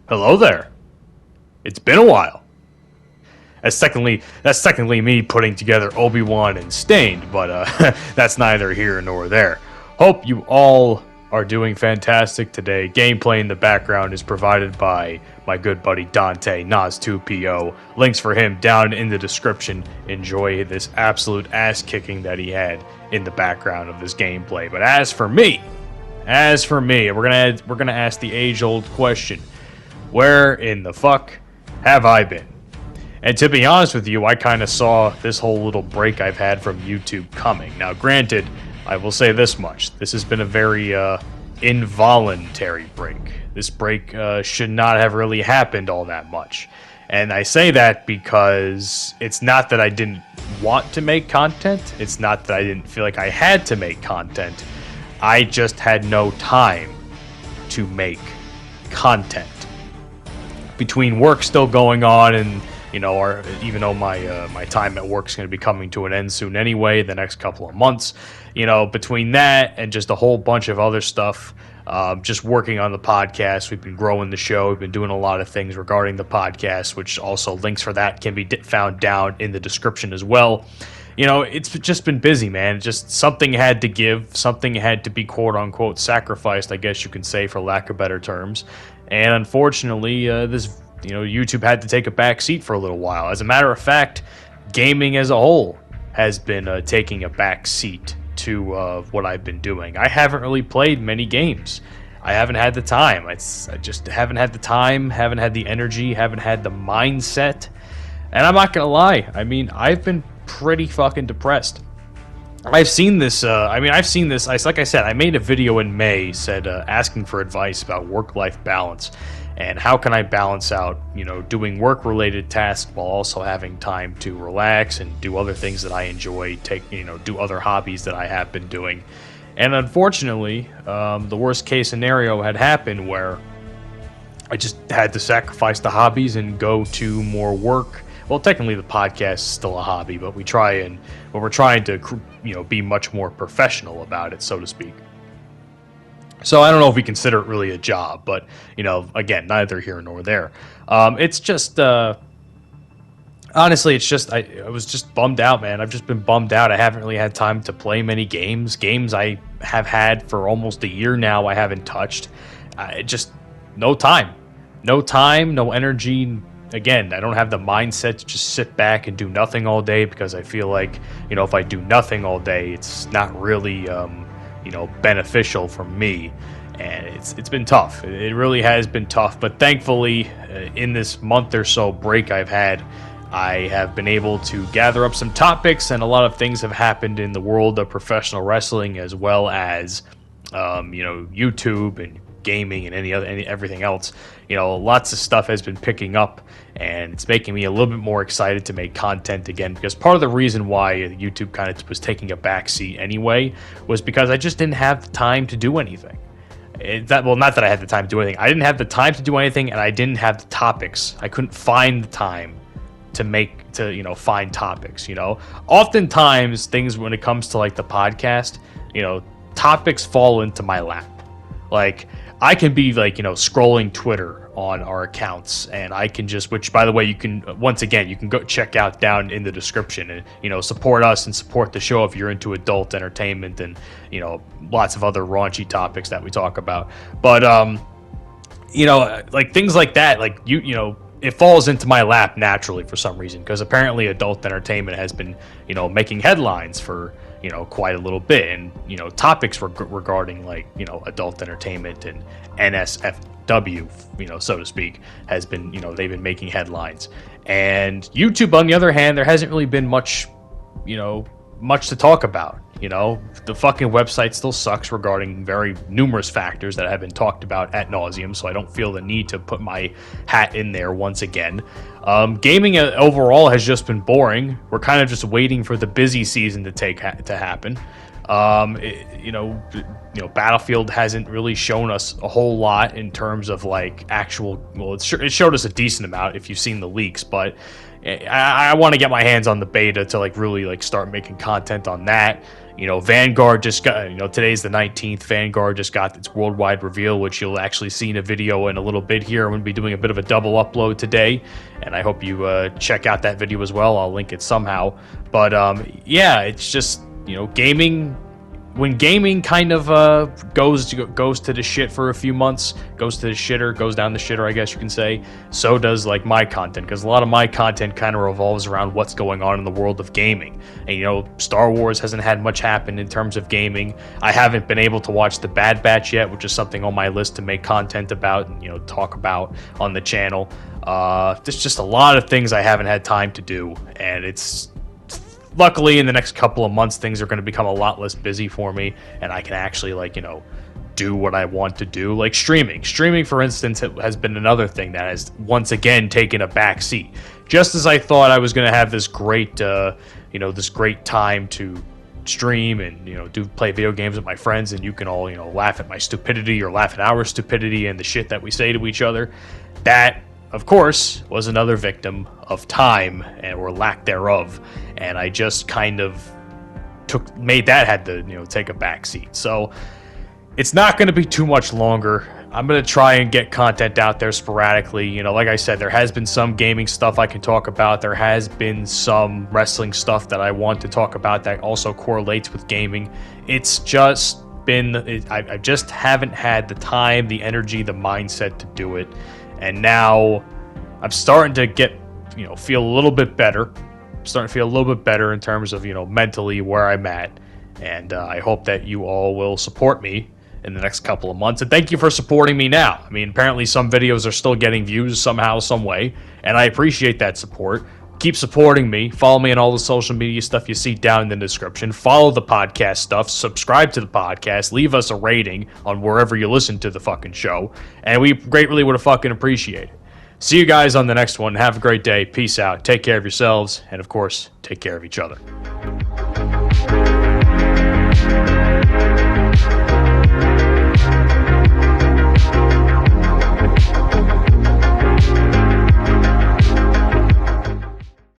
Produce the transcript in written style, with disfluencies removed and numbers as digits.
Hello there. It's been a while. That's technically me putting together Obi-Wan and Stained, but that's neither here nor there. Hope you all are doing fantastic today. Gameplay in the background is provided by my good buddy Dante Nas2PO. Links for him down in the description. Enjoy this absolute ass kicking that he had in the background of this gameplay. But as for me, we're gonna ask the age-old question: where in the fuck have I been? And to be honest with you, I kind of saw this whole little break I've had from YouTube coming. Now, granted, I will say this much. This has been a very involuntary break. This break should not have really happened all that much. And I say that because it's not that I didn't want to make content. It's not that I didn't feel like I had to make content. I just had no time to make content. Between work still going on and even though my time at work is going to be coming to an end soon anyway, the next couple of months, between that and just a whole bunch of other stuff, just working on the podcast, we've been growing the show, we've been doing a lot of things regarding the podcast, which also links for that can be found down in the description as well. It's just been busy, man. Just something had to give, something had to be quote unquote sacrificed, I guess you can say, for lack of better terms. And unfortunately, YouTube had to take a back seat for a little while. As a matter of fact, gaming as a whole has been taking a back seat to what I've been doing. I haven't really played many games. I haven't had the time. I just haven't had the time, haven't had the energy, haven't had the mindset. And I'm not gonna lie. I mean, I've been pretty fucking depressed. I've seen this. Like I said, I made a video in May, asking for advice about work-life balance and how can I balance out, doing work-related tasks while also having time to relax and do other things that I enjoy. Do other hobbies that I have been doing. And unfortunately, the worst-case scenario had happened where I just had to sacrifice the hobbies and go to more work. Well, technically the podcast is still a hobby, but we're trying to, be much more professional about it, so to speak. So I don't know if we consider it really a job, but, again, neither here nor there. It's just, honestly, I was just bummed out, man. I've just been bummed out. I haven't really had time to play many games. Games I have had for almost a year now I haven't touched. Just no time. No time, no energy. Again, I don't have the mindset to just sit back and do nothing all day because I feel like, if I do nothing all day, it's not really, beneficial for me. And it's been tough. It really has been tough. But thankfully, in this month or so break I've had, I have been able to gather up some topics, and a lot of things have happened in the world of professional wrestling as well as, YouTube and gaming and everything else. Lots of stuff has been picking up, and it's making me a little bit more excited to make content again, because part of the reason why YouTube kind of was taking a backseat anyway was because I just didn't have the time to do anything. Not that I had the time to do anything. I didn't have the time to do anything, and I didn't have the topics. I couldn't find the time to find topics. Oftentimes things, when it comes to like the podcast, topics fall into my lap. Like, I can be like, scrolling Twitter on our accounts, and I can just, which by the way, you can go check out down in the description and, support us and support the show if you're into adult entertainment and, lots of other raunchy topics that we talk about. But, like things like that, like it falls into my lap naturally for some reason, because apparently adult entertainment has been, making headlines for, quite a little bit, and topics regarding like adult entertainment and NSFW, so to speak, has been they've been making headlines. And YouTube, on the other hand, there hasn't really been much to talk about. The fucking website still sucks regarding very numerous factors that have been talked about ad nauseum, so I don't feel the need to put my hat in there once again. Gaming overall has just been boring. We're kind of just waiting for the busy season to happen. Battlefield hasn't really shown us a whole lot in terms of like actual. Well, it showed us a decent amount if you've seen the leaks, but I want to get my hands on the beta to like really like start making content on that. Vanguard just got, today's the 19th. Vanguard just got its worldwide reveal, which you'll actually see in a video in a little bit here. I'm going to be doing a bit of a double upload today, and I hope you check out that video as well. I'll link it somehow. But yeah, it's just, gaming. When gaming kind of goes to the shit for a few months, goes down the shitter, I guess you can say, so does like my content, because a lot of my content kind of revolves around what's going on in the world of gaming. And Star Wars hasn't had much happen in terms of gaming. I haven't been able to watch The Bad Batch yet, which is something on my list to make content about and talk about on the channel. There's just a lot of things I haven't had time to do, and it's luckily in the next couple of months things are going to become a lot less busy for me, and I can actually do what I want to do, like streaming. Streaming, for instance, has been another thing that has once again taken a back seat. Just as I thought I was going to have this great time to stream and play video games with my friends, and you can all laugh at my stupidity or laugh at our stupidity and the shit that we say to each other, that of course was another victim of time or lack thereof, and I just kind of had to take a back seat. So it's not going to be too much longer. I'm going to try and get content out there sporadically. Like I said, there has been some gaming stuff I can talk about. There has been some wrestling stuff that I want to talk about that also correlates with gaming. It's just I just haven't had the time, the energy, the mindset to do it. And now I'm starting to feel a little bit better. I'm starting to feel a little bit better in terms of, mentally where I'm at. And I hope that you all will support me in the next couple of months. And thank you for supporting me now. I mean, apparently some videos are still getting views somehow, some way. And I appreciate that support. Keep supporting me. Follow me on all the social media stuff you see down in the description. Follow the podcast stuff. Subscribe to the podcast. Leave us a rating on wherever you listen to the fucking show. And we greatly would have fucking appreciate it. See you guys on the next one. Have a great day. Peace out. Take care of yourselves. And of course, take care of each other.